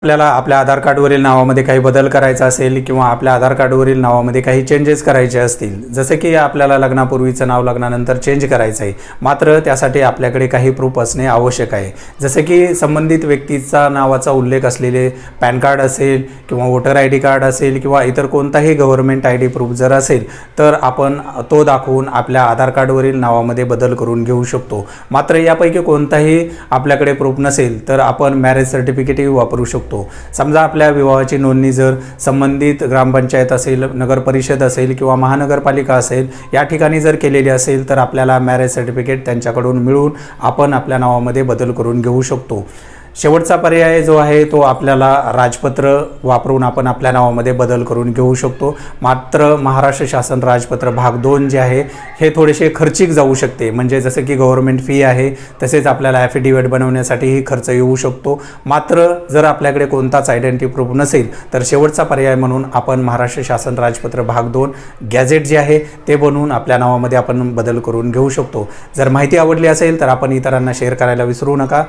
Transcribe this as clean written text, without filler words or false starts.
आपल्याला आपल्या आधार कार्डवरील नावामध्ये काही बदल करायचा असेल किंवा आपल्या आधार कार्डवरील नावामध्ये काही चेंजेस करायचे असतील, जसे की आपल्याला लग्नापूर्वीचं नाव लग्नानंतर चेंज करायचं आहे, मात्र त्यासाठी आपल्याकडे काही प्रूफ असणे आवश्यक आहे. जसे की संबंधित व्यक्तीचा नावाचा उल्लेख असलेले पॅन कार्ड असेल किंवा वोटर आय डी कार्ड असेल किंवा इतर कोणताही गव्हर्नमेंट आय डी प्रूफ जर असेल तर आपण तो दाखवून आपल्या आधार कार्डवरील नावामध्ये बदल करून घेऊ शकतो. मात्र यापैकी कोणताही आपल्याकडे प्रूफ नसेल तर आपण मॅरेज सर्टिफिकेटही वापरू शकतो. समजा आपल्या विवाहाची नोंदणी जर संबंधित ग्रामपंचायत असेल, नगर परिषद असेल किंवा महानगरपालिका असेल या ठिकाणी जर केलेली असेल तर आपल्याला मॅरेज सर्टिफिकेट त्यांच्याकडून मिळवून आपण आपल्या नावामध्ये बदल करून घेऊ शकतो. शेवटचा पर्याय जो आहे तो आपल्याला राजपत्र वापरून आपण आपल्या नावामध्ये बदल करून घेऊ शकतो. मात्र महाराष्ट्र शासन राजपत्र भाग 2 जे आहे हे थोडेसे खर्चिक जाऊ शकते. म्हणजे जसं की गव्हर्नमेंट फी आहे, तसेच आपल्याला ॲफिडेविट बनवण्यासाठीही खर्च येऊ शकतो. मात्र जर आपल्याकडे कोणताच आयडेंटिटी प्रूफ नसेल तर शेवटचा पर्याय म्हणून आपण महाराष्ट्र शासन राजपत्र भाग 2 गॅझेट जे आहे ते बनवून आपल्या नावामध्ये आपण बदल करून घेऊ शकतो. जर माहिती आवडली असेल तर आपण इतरांना शेअर करायला विसरू नका.